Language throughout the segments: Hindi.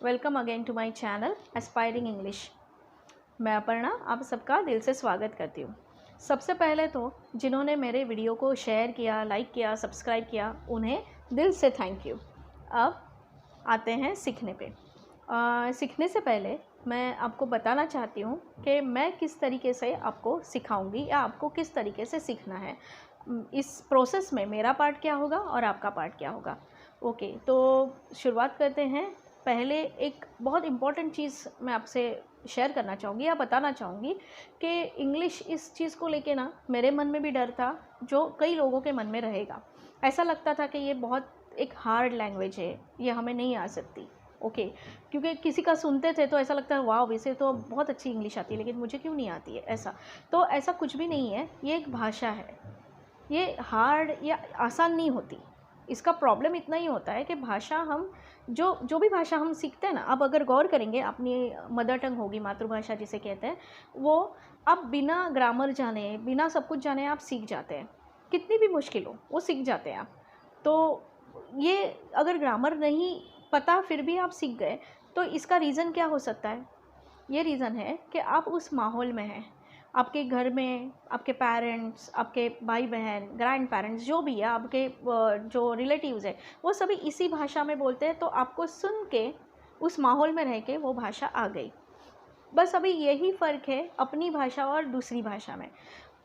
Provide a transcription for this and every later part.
Welcome again to my channel aspiring English. मैं अपर्णा आप सबका दिल से स्वागत करती हूँ। सबसे पहले तो जिन्होंने मेरे वीडियो को शेयर किया, लाइक किया, सब्सक्राइब किया, उन्हें दिल से थैंक यू। अब आते हैं सीखने पे। सीखने से पहले मैं आपको बताना चाहती हूँ कि मैं किस तरीके से आपको सिखाऊंगी या आपको किस तरीके से सीखना है। इस प्रोसेस में मेरा पार्ट क्या होगा और आपका पार्ट क्या होगा। ओके, तो शुरुआत करते हैं। पहले एक बहुत इम्पॉर्टेंट चीज़ मैं आपसे शेयर करना चाहूँगी या बताना चाहूँगी कि इंग्लिश इस चीज़ को लेके ना मेरे मन में भी डर था, जो कई लोगों के मन में रहेगा। ऐसा लगता था कि ये बहुत एक हार्ड लैंग्वेज है, ये हमें नहीं आ सकती। ओके, क्योंकि किसी का सुनते थे तो ऐसा लगता है वाह वैसे तो बहुत अच्छी इंग्लिश आती है, लेकिन मुझे क्यों नहीं आती है। ऐसा तो ऐसा कुछ भी नहीं है। ये एक भाषा है, ये हार्ड या आसान नहीं होती। इसका प्रॉब्लम इतना ही होता है कि भाषा हम जो भी भाषा हम सीखते हैं ना, अब अगर गौर करेंगे, अपनी मदर टंग होगी, मातृभाषा जिसे कहते हैं, वो आप बिना ग्रामर जाने, बिना सब कुछ जाने आप सीख जाते हैं। कितनी भी मुश्किल हो वो सीख जाते हैं आप। तो ये अगर ग्रामर नहीं पता फिर भी आप सीख गए, तो इसका रीज़न क्या हो सकता है? ये रीज़न है कि आप उस माहौल में हैं। आपके घर में आपके पेरेंट्स, आपके भाई बहन, ग्रैंड पेरेंट्स, जो भी है आपके जो रिलेटिव्स है, वो सभी इसी भाषा में बोलते हैं, तो आपको सुन के उस माहौल में रह के वो भाषा आ गई। बस अभी यही फ़र्क है अपनी भाषा और दूसरी भाषा में।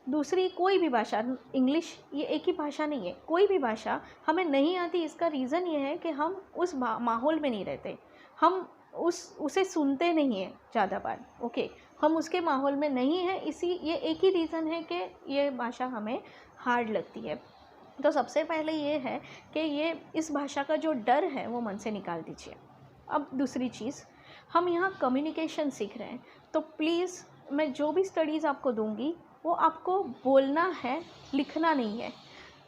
दूसरी कोई भी भाषा, इंग्लिश ये एक ही भाषा नहीं है। कोई भी भाषा हमें नहीं आती, इसका रीज़न ये है कि हम उस माहौल में नहीं रहते। हम उसे सुनते नहीं हैं ज़्यादा बार। ओके, हम उसके माहौल में नहीं हैं, ये एक ही रीज़न है कि ये भाषा हमें हार्ड लगती है। तो सबसे पहले ये है कि ये इस भाषा का जो डर है वो मन से निकाल दीजिए। अब दूसरी चीज़, हम यहाँ कम्युनिकेशन सीख रहे हैं, तो प्लीज़ मैं जो भी स्टडीज़ आपको दूंगी वो आपको बोलना है, लिखना नहीं है।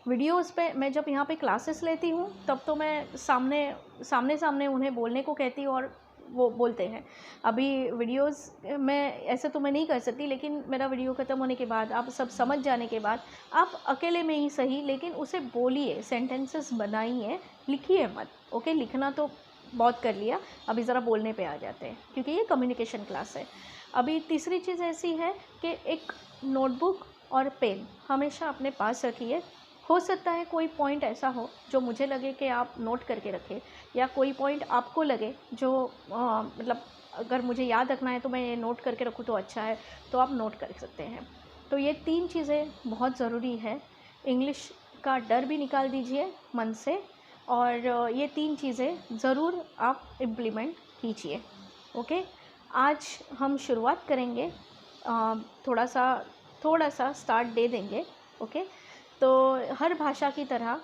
वीडियोस पे मैं जब यहाँ पे क्लासेस लेती हूँ तब तो मैं सामने उन्हें बोलने को कहती हूँ और वो बोलते हैं। अभी वीडियोस में ऐसे तो मैं नहीं कर सकती, लेकिन मेरा वीडियो ख़त्म होने के बाद, आप सब समझ जाने के बाद, आप अकेले में ही सही लेकिन उसे बोलिए, सेंटेंसेस बनाइए, लिखिए मत। ओके, लिखना तो बहुत कर लिया, अभी ज़रा बोलने पे आ जाते हैं क्योंकि ये कम्युनिकेशन क्लास है। अभी तीसरी चीज़ ऐसी है कि एक नोटबुक और पेन हमेशा अपने पास रखिए। हो सकता है कोई पॉइंट ऐसा हो जो मुझे लगे कि आप नोट करके रखें, या कोई पॉइंट आपको लगे जो मतलब अगर मुझे याद रखना है तो मैं ये नोट करके रखूँ तो अच्छा है, तो आप नोट कर सकते हैं। तो ये 3 चीज़ें बहुत ज़रूरी है। इंग्लिश का डर भी निकाल दीजिए मन से, और ये 3 चीज़ें ज़रूर आप इम्प्लीमेंट कीजिए। ओके, आज हम शुरुआत करेंगे, थोड़ा सा स्टार्ट दे देंगे। ओके, तो हर भाषा की तरह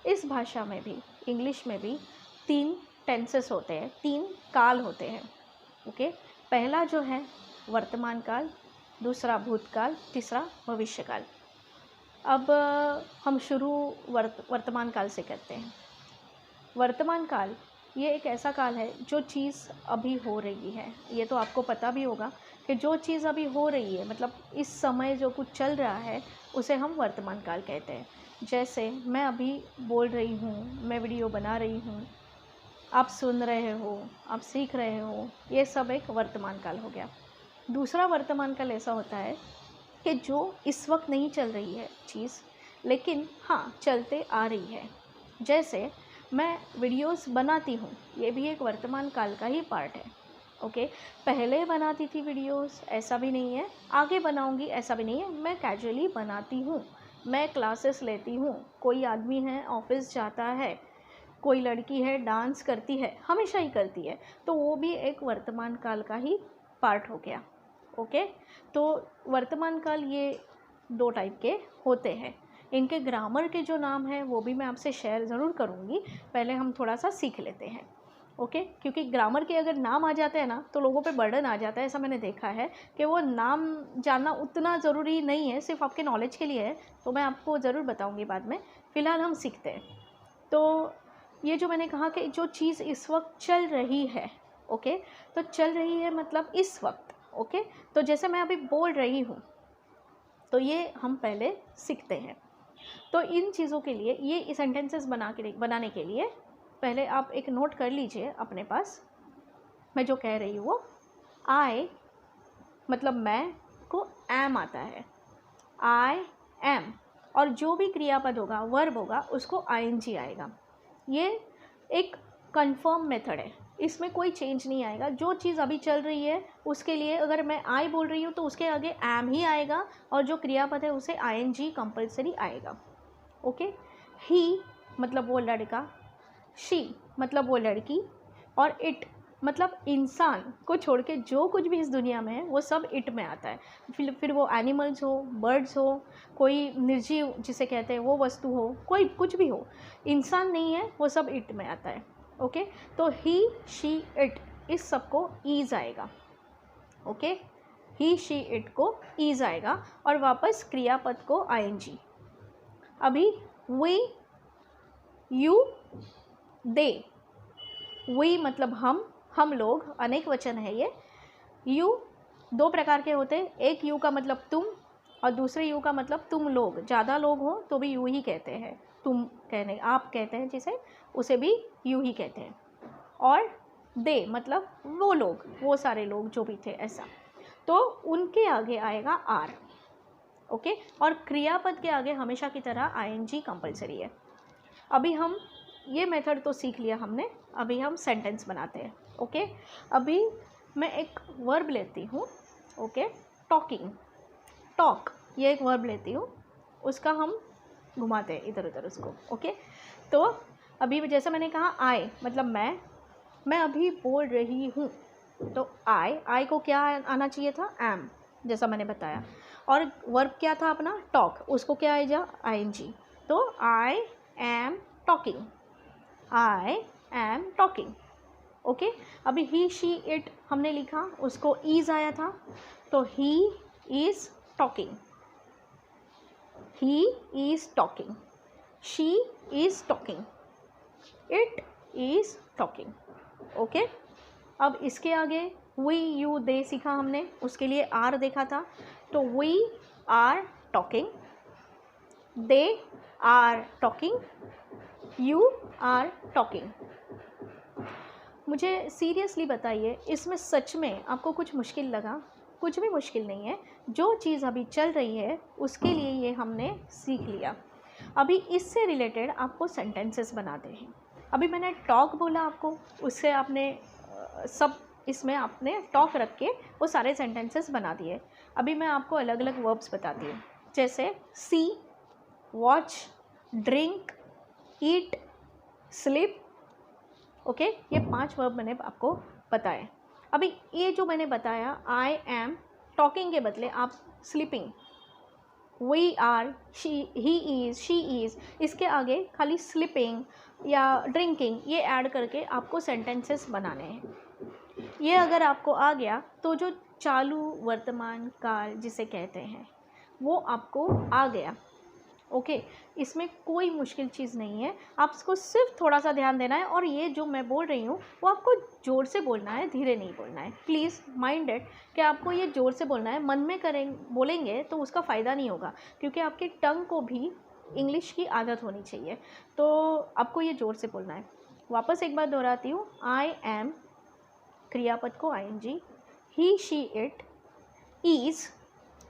इस भाषा में भी, इंग्लिश में भी 3 टेंसेस होते हैं, 3 काल होते हैं। ओके, पहला जो है वर्तमान काल, दूसरा भूतकाल, तीसरा भविष्यकाल। अब हम शुरू वर्तमान काल से करते हैं। वर्तमान काल ये एक ऐसा काल है जो चीज़ अभी हो रही है। ये तो आपको पता भी होगा कि जो चीज़ अभी हो रही है, मतलब इस समय जो कुछ चल रहा है, उसे हम वर्तमान काल कहते हैं। जैसे मैं अभी बोल रही हूँ, मैं वीडियो बना रही हूँ, आप सुन रहे हो, आप सीख रहे हो, ये सब एक वर्तमान काल हो गया। दूसरा वर्तमान काल ऐसा होता है कि जो इस वक्त नहीं चल रही है चीज़, लेकिन हाँ चलते आ रही है। जैसे मैं वीडियोस बनाती हूँ, ये भी एक वर्तमान काल का ही पार्ट है। ओके, पहले बनाती थी वीडियोस, ऐसा भी नहीं है, आगे बनाऊँगी ऐसा भी नहीं है। मैं कैजुअली बनाती हूँ, मैं क्लासेस लेती हूँ, कोई आदमी है ऑफिस जाता है, कोई लड़की है डांस करती है, हमेशा ही करती है, तो वो भी एक वर्तमान काल का ही पार्ट हो गया। ओके, तो वर्तमान काल ये 2 टाइप के होते हैं। इनके ग्रामर के जो नाम हैं वो भी मैं आपसे शेयर ज़रूर करूँगी। पहले हम थोड़ा सा सीख लेते हैं। ओके, क्योंकि ग्रामर के अगर नाम आ जाते हैं ना तो लोगों पे बर्डन आ जाता है। ऐसा मैंने देखा है कि वो नाम जानना उतना ज़रूरी नहीं है, सिर्फ आपके नॉलेज के लिए है, तो मैं आपको ज़रूर बताऊँगी बाद में। फ़िलहाल हम सीखते हैं। तो ये जो मैंने कहा कि जो चीज़ इस वक्त चल रही है, ओके, तो चल रही है मतलब इस वक्त। ओके, तो जैसे मैं अभी बोल रही हूँ, तो ये हम पहले सीखते हैं। तो इन चीज़ों के लिए, ये सेंटेंसेस बनाने के लिए पहले आप एक नोट कर लीजिए अपने पास। मैं जो कह रही हूँ वो आई मतलब मैं को एम आता है, आई एम, और जो भी क्रियापद होगा वर्ब होगा उसको आईएनजी आएगा। ये एक कंफर्म मेथड है, इसमें कोई चेंज नहीं आएगा। जो चीज़ अभी चल रही है उसके लिए अगर मैं आई बोल रही हूँ तो उसके आगे एम ही आएगा, और जो क्रियापद है उसे आईएनजी कंपलसरी आएगा। ओके। ही मतलब वो लड़का, शी मतलब वो लड़की, और इट मतलब इंसान को छोड़ के जो कुछ भी इस दुनिया में है वो सब इट में आता है। फिर वो एनिमल्स हो, बर्ड्स हो, कोई निर्जीव जिसे कहते हैं वो वस्तु हो, कोई कुछ भी हो, इंसान नहीं है, वो सब इट में आता है। ओके। तो ही शी इट इस सब को ईज आएगा। ओके। ही शी इट को ईज आएगा, और वापस क्रियापद को आईएनजी। अभी वी, यू, दे। वी मतलब हम लोग, अनेक वचन है ये। यू दो प्रकार के होते हैं, एक यू का मतलब तुम और दूसरे यू का मतलब तुम लोग। ज़्यादा लोग हो तो भी यू ही कहते हैं, तुम कहने आप कहते हैं जिसे, उसे भी यू ही कहते हैं। और दे मतलब वो लोग, वो सारे लोग जो भी थे, ऐसा। तो उनके आगे आएगा आर। ओके। और क्रियापद के आगे हमेशा की तरह आईएनजी कंपलसरी है। अभी हम ये मेथड तो सीख लिया हमने, अभी हम सेंटेंस बनाते हैं। ओके। अभी मैं एक वर्ब लेती हूँ। ओके। टॉकिंग, टॉक, ये एक वर्ब लेती हूँ, उसका हम घुमाते हैं इधर उधर उसको। ओके। तो अभी जैसा मैंने कहा आई मतलब मैं अभी बोल रही हूँ, तो आई को क्या आना चाहिए था, एम, जैसा मैंने बताया। और वर्ब क्या था अपना, टॉक, उसको क्या आएगा, आईएनजी। तो I am talking, I am talking. Okay. अभी ही शी इट हमने लिखा, उसको ईज आया था, तो he is talking, he is talking, she is talking, it is talking. Okay. अब इसके आगे वी, यू, दे सीखा हमने, उसके लिए आर देखा था, तो we are talking, they are talking, you are talking. मुझे सीरियसली बताइए, इसमें सच में आपको कुछ मुश्किल लगा? कुछ भी मुश्किल नहीं है। जो चीज़ अभी चल रही है उसके लिए ये हमने सीख लिया। अभी इससे रिलेटेड आपको सेंटेंसेस बनाते हैं। अभी मैंने टॉक बोला आपको, उससे आपने सब इसमें आपने टॉक रख के वो सारे सेंटेंसेस बना दिए। अभी मैं आपको अलग अलग वर्ब्स बताती हूँ, जैसे सी, वॉच, ड्रिंक, ईट, स्लीप। ओके। ये 5 वर्ब मैंने आपको बताए। अभी ये जो मैंने बताया, आई एम टॉकिंग के बदले आप sleeping, we are, he is, she is, इसके आगे खाली स्लीपिंग या ड्रिंकिंग ये ऐड करके आपको सेंटेंसेस बनाने हैं। ये अगर आपको आ गया तो जो चालू वर्तमान काल जिसे कहते हैं वो आपको आ गया। ओके। इसमें कोई मुश्किल चीज़ नहीं है, आपको सिर्फ थोड़ा सा ध्यान देना है, और ये जो मैं बोल रही हूँ वो आपको ज़ोर से बोलना है, धीरे नहीं बोलना है। प्लीज़ माइंड इट कि आपको ये ज़ोर से बोलना है। मन में बोलेंगे तो उसका फ़ायदा नहीं होगा, क्योंकि आपकी टंग को भी इंग्लिश की आदत होनी चाहिए। तो आपको ये ज़ोर से बोलना है। वापस एक बार दोहराती हूँ, आई एम क्रियापद को I N G, he she it is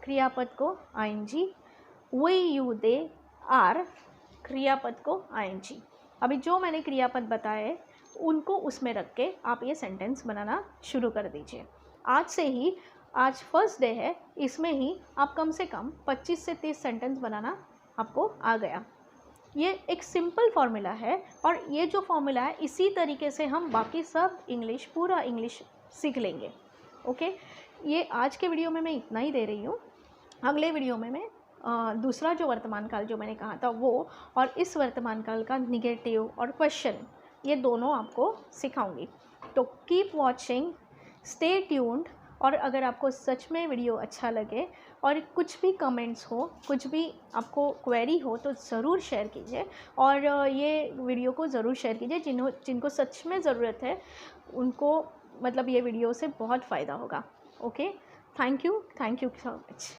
क्रियापद को I N G, we you they are क्रियापद को आईएनजी। अभी जो मैंने क्रियापद बताए उनको उसमें रख के आप ये सेंटेंस बनाना शुरू कर दीजिए। आज से ही, आज फर्स्ट डे है, इसमें ही आप कम से कम 25 से 30 सेंटेंस बनाना आपको आ गया। ये एक सिंपल फार्मूला है, और ये जो फार्मूला है इसी तरीके से हम बाकी सब इंग्लिश, पूरा इंग्लिश सीख लेंगे। ओके। ये आज के वीडियो में मैं इतना ही दे रही हूँ। अगले वीडियो में मैं दूसरा जो वर्तमान काल जो मैंने कहा था वो, और इस वर्तमान काल का निगेटिव और क्वेश्चन, ये दोनों आपको सिखाऊंगी। तो कीप वॉचिंग, स्टे ट्यून्ड। और अगर आपको सच में वीडियो अच्छा लगे और कुछ भी कमेंट्स हो, कुछ भी आपको क्वेरी हो, तो ज़रूर शेयर कीजिए, और ये वीडियो को ज़रूर शेयर कीजिए। जिनको सच में ज़रूरत है उनको, मतलब ये वीडियो से बहुत फ़ायदा होगा। Okay. Thank you so much.